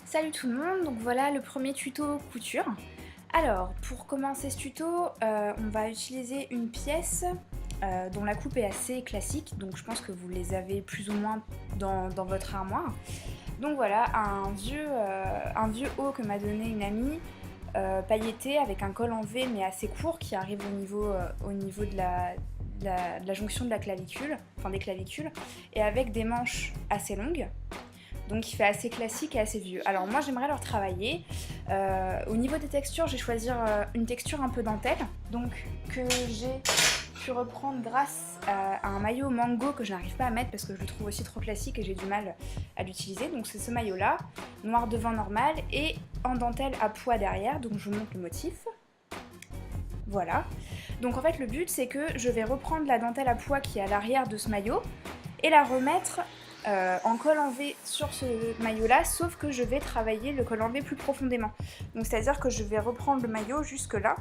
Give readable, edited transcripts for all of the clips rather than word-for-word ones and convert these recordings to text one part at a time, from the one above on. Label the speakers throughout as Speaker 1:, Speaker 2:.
Speaker 1: Salut tout le monde, donc voilà le premier tuto couture. Alors pour commencer ce tuto, on va utiliser une pièce dont la coupe est assez classique, donc je pense que vous les avez plus ou moins dans votre armoire. Donc voilà, un vieux haut que m'a donné une amie, pailleté avec un col en V mais assez court qui arrive au niveau de la jonction de la clavicule, enfin des clavicules, et avec des manches assez longues. Donc il fait assez classique et assez vieux. Alors moi j'aimerais leur travailler. Au niveau des textures, je vais choisir une texture un peu dentelle, donc que j'ai pu reprendre grâce à un maillot mango que je n'arrive pas à mettre parce que je le trouve aussi trop classique et j'ai du mal à l'utiliser. Donc c'est ce maillot là, noir devant normal et en dentelle à pois derrière, donc je vous montre le motif. Voilà. Donc en fait le but c'est que je vais reprendre la dentelle à pois qui est à l'arrière de ce maillot et la remettre en col en V sur ce maillot là, sauf que je vais travailler le col en V plus profondément. Donc c'est à dire que je vais reprendre le maillot jusque là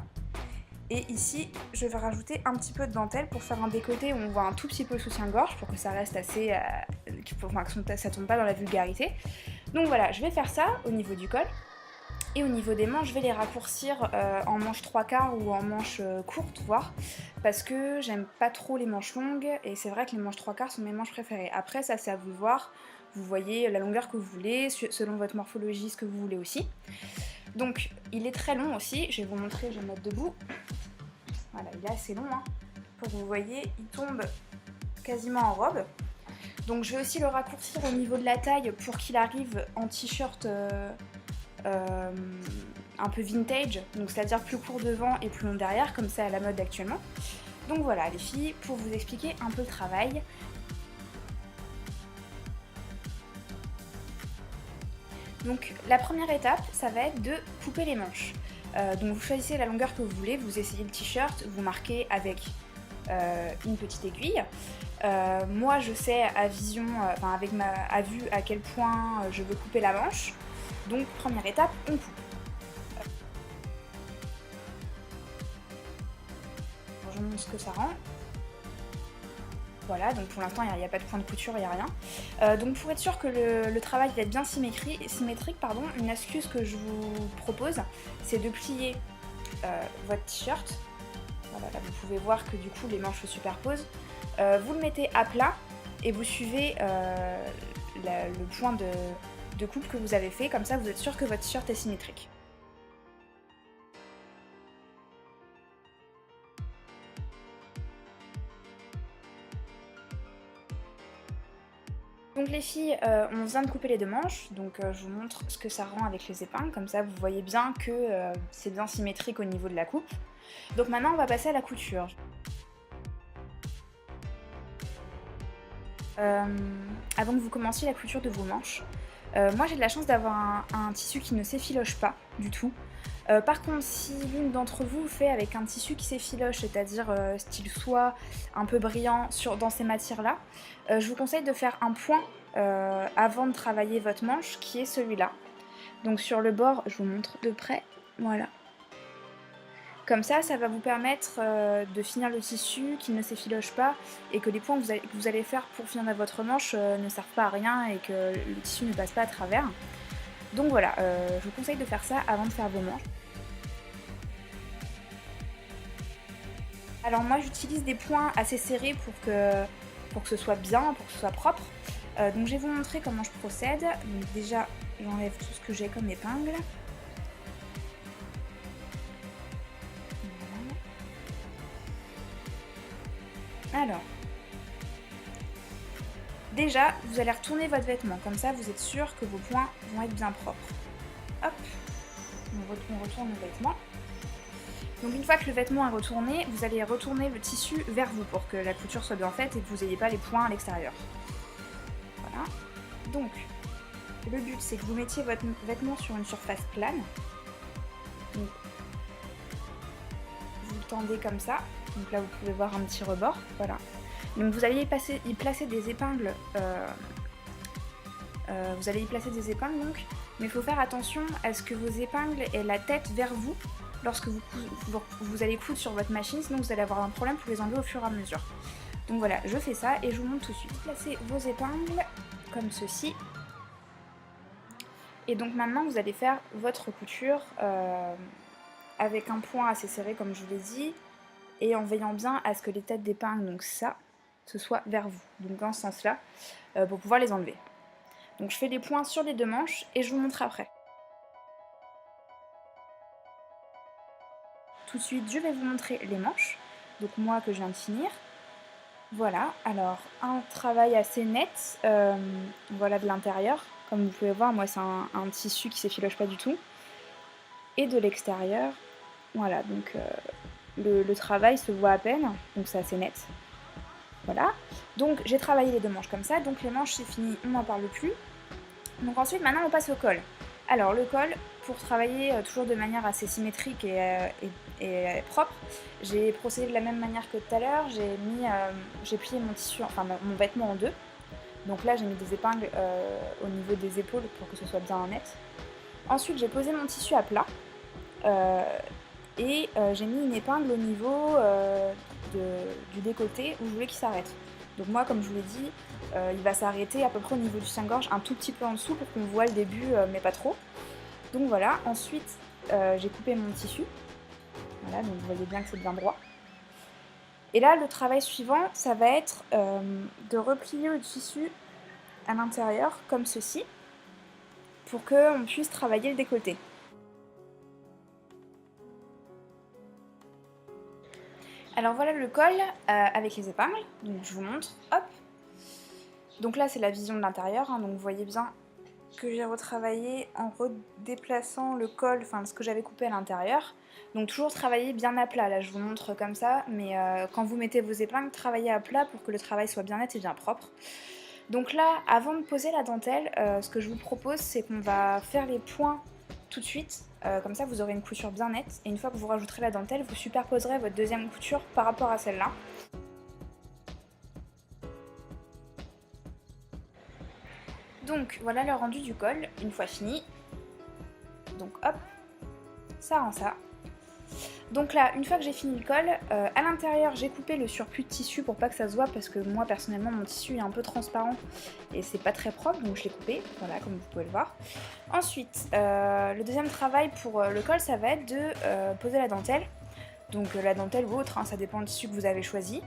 Speaker 1: et ici je vais rajouter un petit peu de dentelle pour faire un décolleté où on voit un tout petit peu le soutien-gorge pour que ça reste assez, enfin que ça tombe pas dans la vulgarité. Donc voilà, je vais faire ça au niveau du col. Et au niveau des manches, je vais les raccourcir en manches 3/4 ou en manches courtes, voire, parce que j'aime pas trop les manches longues, et c'est vrai que les manches 3/4 sont mes manches préférées. Après, ça c'est à vous de voir, vous voyez la longueur que vous voulez, selon votre morphologie, ce que vous voulez aussi. Donc, il est très long aussi, je vais vous montrer, je vais me mettre debout. Voilà, il est assez long, hein. Pour que vous voyez, il tombe quasiment en robe. Donc je vais aussi le raccourcir au niveau de la taille pour qu'il arrive en t-shirt un peu vintage, donc c'est-à-dire plus court devant et plus long derrière, comme c'est à la mode actuellement. Donc voilà les filles, pour vous expliquer un peu le travail. Donc la première étape, ça va être de couper les manches. Donc vous choisissez la longueur que vous voulez, vous essayez le t-shirt, vous marquez avec une petite aiguille. Moi je sais à vision, à vue à quel point je veux couper la manche. Donc première étape, on coupe. Je vous montre ce que ça rend. Voilà, donc pour l'instant il n'y a pas de point de couture, il n'y a rien. Donc pour être sûr que le travail va être bien symétrique, une astuce que je vous propose, c'est de plier votre t-shirt. Voilà, là vous pouvez voir que du coup les manches se superposent. Vous le mettez à plat et vous suivez le point de coupe que vous avez fait, comme ça vous êtes sûr que votre t-shirt est symétrique. Donc les filles, on vient de couper les deux manches, donc je vous montre ce que ça rend avec les épingles, comme ça vous voyez bien que c'est bien symétrique au niveau de la coupe. Donc maintenant on va passer à la couture. Avant que vous commenciez la couture de vos manches, moi j'ai de la chance d'avoir un tissu qui ne s'effiloche pas du tout. Par contre, si l'une d'entre vous fait avec un tissu qui s'effiloche, c'est-à-dire style soie un peu brillant dans ces matières-là, je vous conseille de faire un point avant de travailler votre manche, qui est celui-là. Donc sur le bord, je vous montre de près, voilà. Comme ça va vous permettre de finir le tissu, qu'il ne s'effiloche pas, et que les points que vous allez faire pour finir votre manche ne servent pas à rien et que le tissu ne passe pas à travers. Donc voilà, je vous conseille de faire ça avant de faire vos manches. Alors moi j'utilise des points assez serrés pour que ce soit bien, pour que ce soit propre. Donc je vais vous montrer comment je procède. Donc déjà j'enlève tout ce que j'ai comme épingle. Voilà. Alors, déjà vous allez retourner votre vêtement, comme ça vous êtes sûr que vos points vont être bien propres. Hop, on retourne le vêtement. Donc une fois que le vêtement est retourné, vous allez retourner le tissu vers vous pour que la couture soit bien faite et que vous n'ayez pas les points à l'extérieur. Voilà. Donc, le but c'est que vous mettiez votre vêtement sur une surface plane. Donc, vous le tendez comme ça. Donc là vous pouvez voir un petit rebord. Voilà. Donc vous allez y placer des épingles. Donc, mais il faut faire attention à ce que vos épingles aient la tête vers vous lorsque vous allez coudre sur votre machine, sinon vous allez avoir un problème pour les enlever au fur et à mesure. Donc voilà, je fais ça et je vous montre tout de suite. Placez vos épingles comme ceci. Et donc maintenant vous allez faire votre couture avec un point assez serré comme je vous l'ai dit, et en veillant bien à ce que les têtes d'épingle, donc ça, ce soit vers vous, donc dans ce sens-là, pour pouvoir les enlever. Donc je fais des points sur les deux manches et je vous montre après. Tout de suite, je vais vous montrer les manches, donc moi que je viens de finir. Voilà, alors un travail assez net, voilà de l'intérieur. Comme vous pouvez voir, moi c'est un tissu qui s'effiloche pas du tout. Et de l'extérieur, voilà, donc le travail se voit à peine, donc c'est assez net. Voilà, donc j'ai travaillé les deux manches comme ça, donc les manches c'est fini, on n'en parle plus. Donc ensuite, maintenant on passe au col. Alors le col, pour travailler toujours de manière assez symétrique et propre, j'ai procédé de la même manière que tout à l'heure, j'ai plié mon tissu, enfin mon vêtement en deux. Donc là j'ai mis des épingles au niveau des épaules pour que ce soit bien net. Ensuite j'ai posé mon tissu à plat et j'ai mis une épingle au niveau du décolleté où je voulais qu'il s'arrête. Donc moi, comme je vous l'ai dit, il va s'arrêter à peu près au niveau du soutien-gorge, un tout petit peu en dessous pour qu'on voit le début, mais pas trop. Donc voilà, ensuite j'ai coupé mon tissu. Voilà, donc vous voyez bien que c'est bien droit. Et là, le travail suivant, ça va être de replier le tissu à l'intérieur, comme ceci, pour qu'on puisse travailler le décolleté. Alors voilà le col avec les épingles, donc je vous montre, hop. Donc là c'est la vision de l'intérieur, hein, donc vous voyez bien que j'ai retravaillé en redéplaçant le col, enfin ce que j'avais coupé à l'intérieur. Donc toujours travailler bien à plat, là je vous montre comme ça, mais quand vous mettez vos épingles, travaillez à plat pour que le travail soit bien net et bien propre. Donc là, avant de poser la dentelle, ce que je vous propose c'est qu'on va faire les points tout de suite, comme ça vous aurez une couture bien nette, et une fois que vous rajouterez la dentelle, vous superposerez votre deuxième couture par rapport à celle-là. Donc voilà le rendu du col, une fois fini. Donc hop, ça rend ça. Donc là, une fois que j'ai fini le col, à l'intérieur j'ai coupé le surplus de tissu pour pas que ça se voit parce que moi personnellement mon tissu est un peu transparent et c'est pas très propre, donc je l'ai coupé, voilà, comme vous pouvez le voir. Ensuite, le deuxième travail pour le col, ça va être de poser la dentelle. Donc la dentelle ou autre, hein, ça dépend du tissu que vous avez choisi.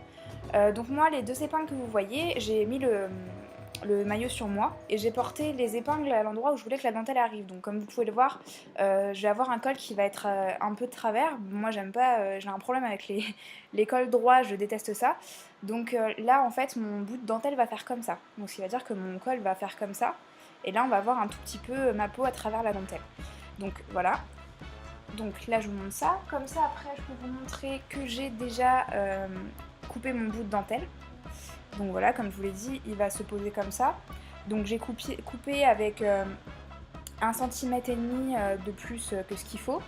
Speaker 1: Donc moi, les deux épingles que vous voyez, j'ai mis le maillot sur moi et j'ai porté les épingles à l'endroit où je voulais que la dentelle arrive. Donc comme vous pouvez le voir, je vais avoir un col qui va être un peu de travers. Moi j'aime pas, j'ai un problème avec les cols droits, je déteste ça. Donc là en fait mon bout de dentelle va faire comme ça. Donc ce qui va dire que mon col va faire comme ça. Et là on va voir un tout petit peu ma peau à travers la dentelle. Donc voilà. Donc là je vous montre ça. Comme ça après je peux vous montrer que j'ai déjà coupé mon bout de dentelle. Donc voilà, comme je vous l'ai dit, il va se poser comme ça. Donc j'ai coupé avec 1,5 cm de plus que ce qu'il faut.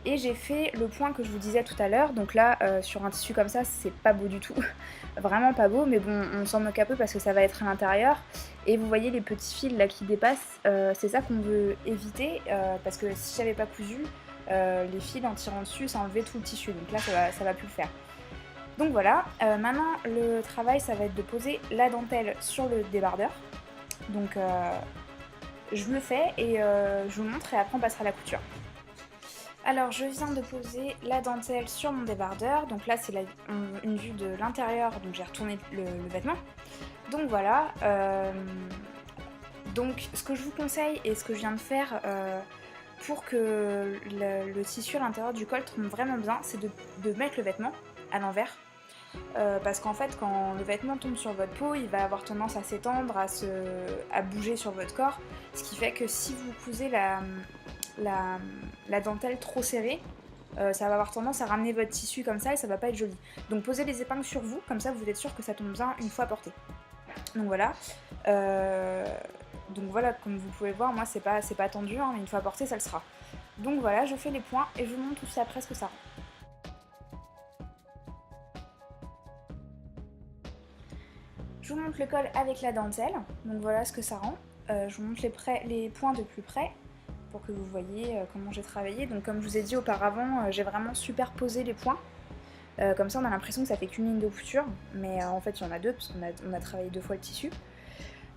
Speaker 1: Et j'ai fait le point que je vous disais tout à l'heure. Donc là, sur un tissu comme ça, c'est pas beau du tout. Vraiment pas beau, mais bon, on s'en moque un peu parce que ça va être à l'intérieur. Et vous voyez les petits fils là qui dépassent, c'est ça qu'on veut éviter. Parce que si j'avais pas cousu, les fils en tirant dessus, ça enlevait tout le tissu. Donc là, ça va plus le faire. Donc voilà, maintenant le travail ça va être de poser la dentelle sur le débardeur. Donc je le fais et je vous montre et après on passera à la couture. Alors je viens de poser la dentelle sur mon débardeur, donc là c'est une vue de l'intérieur, donc j'ai retourné le vêtement. Donc voilà, donc ce que je vous conseille et ce que je viens de faire pour que le tissu à l'intérieur du col tombe vraiment bien, c'est de mettre le vêtement à l'envers. Parce qu'en fait quand le vêtement tombe sur votre peau il va avoir tendance à s'étendre, à bouger sur votre corps, ce qui fait que si vous cousez la dentelle trop serrée, ça va avoir tendance à ramener votre tissu comme ça et ça va pas être joli. Donc posez les épingles sur vous, comme ça vous êtes sûr que ça tombe bien une fois porté. Donc voilà, comme vous pouvez le voir, moi c'est pas tendu, hein, mais une fois porté ça le sera. Donc voilà, je fais les points et je vous montre aussi après ce que ça rend. Je vous montre le col avec la dentelle, donc voilà ce que ça rend. Je vous montre les points de plus près pour que vous voyez comment j'ai travaillé. Donc comme je vous ai dit auparavant, j'ai vraiment superposé les points. Comme ça on a l'impression que ça fait qu'une ligne de couture, mais en fait il y en a deux parce qu'on a travaillé deux fois le tissu.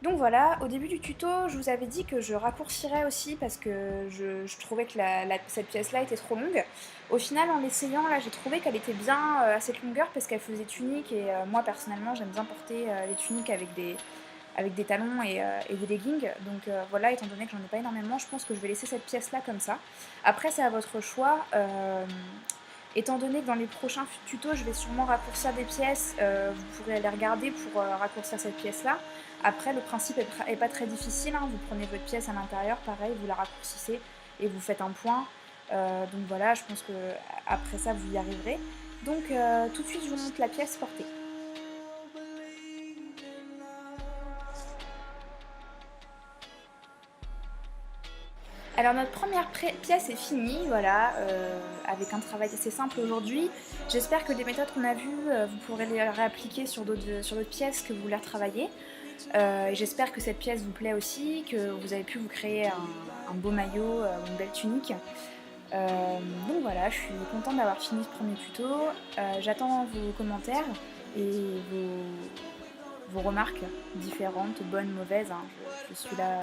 Speaker 1: Donc voilà, au début du tuto, je vous avais dit que je raccourcirais aussi parce que je trouvais que cette pièce-là était trop longue. Au final, en l'essayant, là, j'ai trouvé qu'elle était bien à cette longueur parce qu'elle faisait tunique et moi, personnellement, j'aime bien porter les tuniques avec des talons et des leggings. Donc voilà, étant donné que j'en ai pas énormément, je pense que je vais laisser cette pièce-là comme ça. Après, c'est à votre choix. Étant donné que dans les prochains tutos, je vais sûrement raccourcir des pièces, vous pourrez aller regarder pour raccourcir cette pièce-là. Après, le principe est pas très difficile, hein. Vous prenez votre pièce à l'intérieur, pareil, vous la raccourcissez et vous faites un point. Donc voilà, je pense que après ça, vous y arriverez. Donc tout de suite, je vous montre la pièce portée. Alors notre première pièce est finie, voilà, avec un travail assez simple aujourd'hui. J'espère que les méthodes qu'on a vues, vous pourrez les réappliquer sur d'autres pièces que vous voulez retravailler. Et j'espère que cette pièce vous plaît aussi, que vous avez pu vous créer un beau maillot, une belle tunique. Donc voilà, je suis contente d'avoir fini ce premier tuto. J'attends vos commentaires et vos remarques différentes, bonnes, mauvaises, hein. Je suis là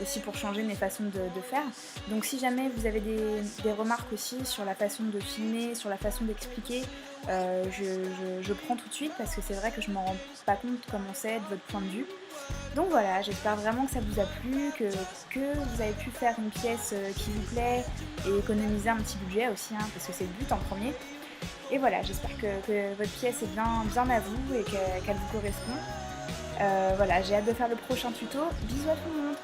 Speaker 1: aussi pour changer mes façons de faire. Donc si jamais vous avez des remarques aussi sur la façon de filmer, sur la façon d'expliquer, je prends tout de suite parce que c'est vrai que je m'en rends pas compte comment c'est de votre point de vue. Donc voilà, j'espère vraiment que ça vous a plu, que vous avez pu faire une pièce qui vous plaît et économiser un petit budget aussi, hein, parce que c'est le but en premier. Et voilà, j'espère que votre pièce est bien à vous et qu'elle vous correspond. Voilà, j'ai hâte de faire le prochain tuto. Bisous à tout le monde!